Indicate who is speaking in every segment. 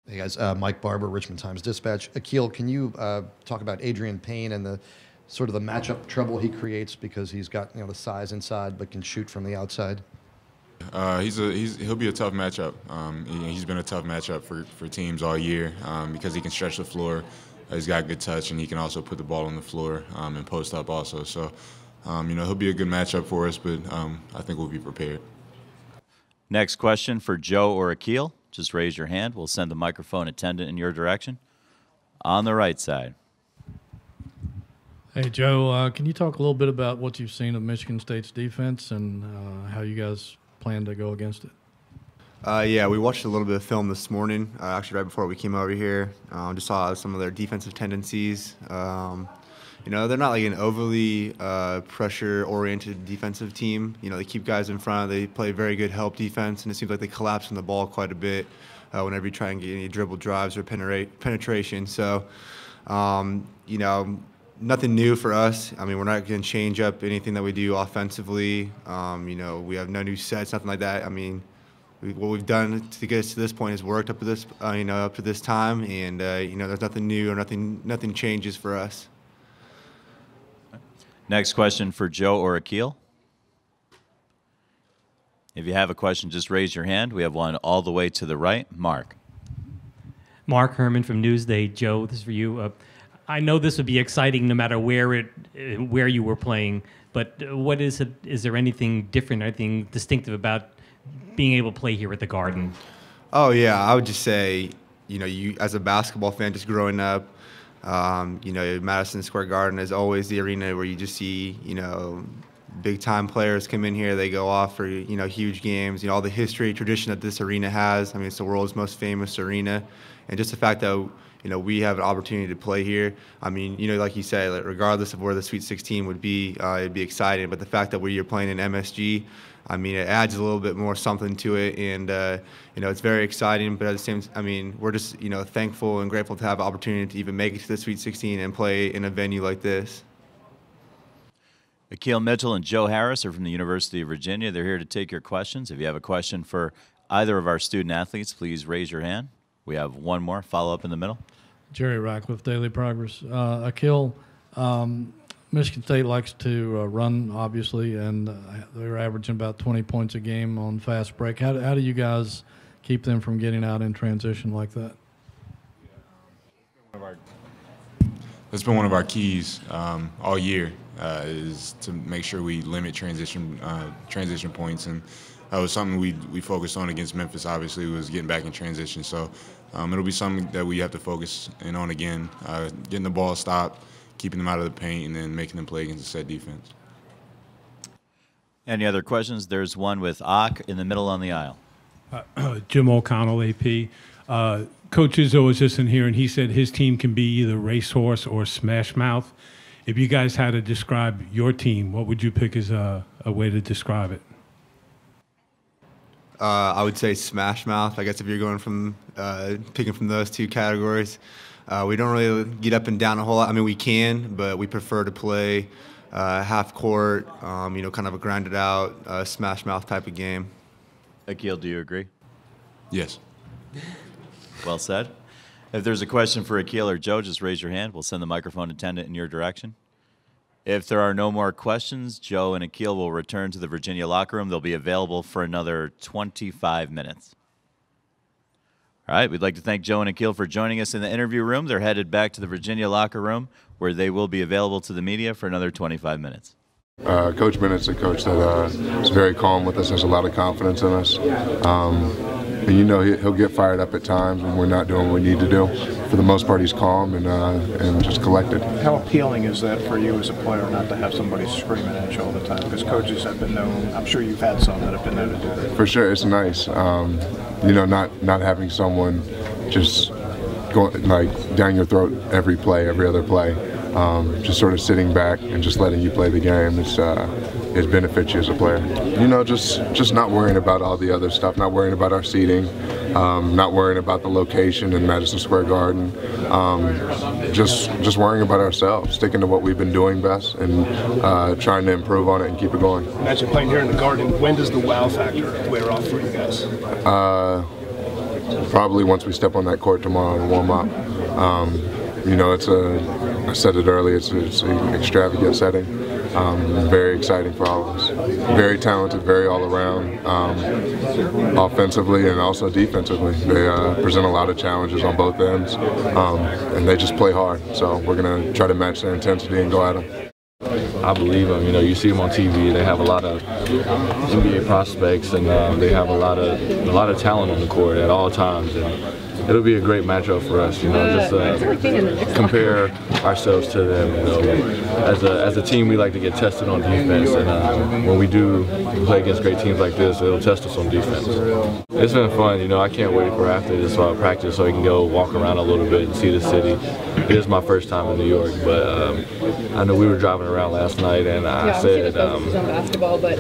Speaker 1: Hey guys, Mike Barber, Richmond Times-Dispatch. Akil, can you talk about Adrian Payne and the sort of the matchup trouble he creates because he's got the size inside but can shoot from the outside?
Speaker 2: He'll be a tough matchup. He's been a tough matchup for teams all year because he can stretch the floor. He's got good touch, and he can also put the ball on the floor and post up also. So, he'll be a good matchup for us, but I think we'll be prepared.
Speaker 3: Next question for Joe or Akil. Just raise your hand. We'll send the microphone attendant in your direction. On the right side.
Speaker 4: Hey, Joe, can you talk a little bit about what you've seen of Michigan State's defense and how you guys plan to go against it?
Speaker 5: Yeah, we watched a little bit of film this morning, actually right before we came over here. Just saw some of their defensive tendencies. They're not like an overly pressure-oriented defensive team. They keep guys in front. They play very good help defense, and it seems like they collapse on the ball quite a bit whenever you try and get any dribble drives or penetration. So, nothing new for us. I mean, we're not going to change up anything that we do offensively. We have no new sets, nothing like that. I mean, what we've done to get us to this point has worked up to this, up to this time, and there's nothing new or nothing changes for us.
Speaker 3: Next question for Joe or Akil. If you have a question, just raise your hand. We have one all the way to the right. Mark.
Speaker 6: Mark Herman from Newsday. Joe, this is for you. I know this would be exciting no matter where you were playing, but what is it? Is there anything different, anything distinctive about being able to play here at the Garden?
Speaker 5: Oh yeah, I would just say, you as a basketball fan, just growing up, Madison Square Garden is always the arena where you just see, big time players come in here. They go off for, huge games. All the history, tradition that this arena has. I mean, it's the world's most famous arena, and just the fact that we have an opportunity to play here. I mean, like you said, like, regardless of where the Sweet 16 would be, it'd be exciting. But the fact that you're playing in MSG, I mean, it adds a little bit more something to it, and it's very exciting. But at the same, we're just thankful and grateful to have the opportunity to even make it to the Sweet 16 and play in a venue like this.
Speaker 3: Akil Mitchell and Joe Harris are from the University of Virginia. They're here to take your questions. If you have a question for either of our student athletes, please raise your hand. We have one more follow-up in the middle.
Speaker 4: Jerry Ratcliffe, Daily Progress. Akil, Michigan State likes to run, obviously, and they're averaging about 20 points a game on fast break. How do you guys keep them from getting out in transition like that?
Speaker 2: That's been one of our keys all year, is to make sure we limit transition points, and that was something we focused on against Memphis. Obviously, was getting back in transition. So it'll be something that we have to focus in on again, getting the ball stopped, keeping them out of the paint, and then making them play against a set defense.
Speaker 3: Any other questions? There's one with Ak in the middle on the aisle.
Speaker 7: Jim O'Connell, AP. Coach Izzo was just in here, and he said his team can be either racehorse or smash mouth. If you guys had to describe your team, what would you pick as a way to describe it?
Speaker 5: I would say smash mouth. I guess if you're going from picking from those two categories, we don't really get up and down a whole lot. I mean, we can, but we prefer to play half court, kind of a grinded out smash mouth type of game.
Speaker 3: Akil, do you agree?
Speaker 2: Yes.
Speaker 3: Well said. If there's a question for Akil or Joe, just raise your hand. We'll send the microphone attendant in your direction. If there are no more questions, Joe and Akil will return to the Virginia locker room. They'll be available for another 25 minutes. All right, we'd like to thank Joe and Akil for joining us in the interview room. They're headed back to the Virginia locker room, where they will be available to the media for another 25 minutes.
Speaker 8: Coach Bennett's a coach that is very calm with us, has a lot of confidence in us. And he'll get fired up at times when we're not doing what we need to do. For the most part, he's calm and just collected.
Speaker 9: How appealing is that for you as a player, not to have somebody screaming at you all the time? Because coaches have been known, I'm sure you've had some that have been known to do that.
Speaker 8: For sure, it's nice. Not having someone just going like down your throat every play, every other play. Just sort of sitting back and just letting you play the game. It benefits you as a player. Just not worrying about all the other stuff, not worrying about our seating, not worrying about the location in Madison Square Garden, just worrying about ourselves, sticking to what we've been doing best and trying to improve on it and keep it going.
Speaker 9: Imagine playing here in the Garden. When does the wow factor wear off for you guys?
Speaker 8: probably once we step on that court tomorrow and warm up. You know, I said it earlier, it's an extravagant setting. Very exciting for all of us. Very talented, very all around, offensively and also defensively. They present a lot of challenges on both ends, and they just play hard. So we're going to try to match their intensity and go at them.
Speaker 10: I believe them. You know, you see them on TV. They have a lot of NBA prospects, and they have a lot of talent on the court at all times. And it'll be a great matchup for us. You know, just compare ourselves to them. You know, as a team, we like to get tested on defense, and when we do play against great teams like this, it'll test us on defense. It's been fun. You know, I can't wait for after this practice so I can go walk around a little bit and see the city. It is my first time in New York, but I know we were driving around last night, and I said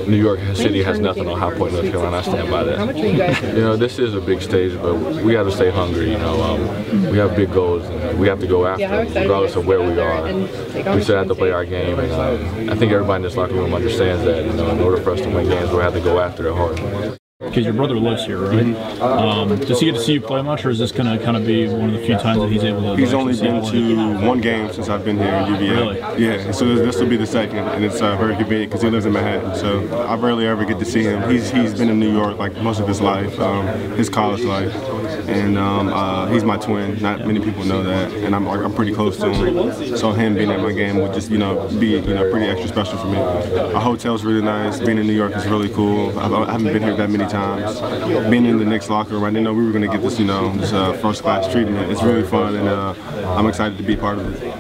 Speaker 10: New York City has nothing on High Point, North Carolina. I stand by that. You know, this is a big stage, but we got to stay hungry. You know, we have big goals, and we have to go after them, regardless of where we are. We still have to play our game, and I think everybody in this locker room understands that. You know, in order for us to win games, we have to go after it hard.
Speaker 11: Because your brother lives here, right? Does he get to see you play much, or is this going to kind of be one of the few times that he's able to?
Speaker 12: He's only been to one game since I've been here in UVA.
Speaker 11: Really?
Speaker 12: Yeah, so this will be the second, and it's very convenient because he lives in Manhattan. So I rarely ever get to see him. He's been in New York like most of his life, his college life, and he's my twin. Not many people know that, and I'm pretty close to him. So him being at my game would just be pretty extra special for me. Our hotel's really nice. Being in New York is really cool. I haven't been here that many times. Being in the Knicks locker room, I didn't know we were going to get this, this first class treatment. It's really fun, and I'm excited to be part of it.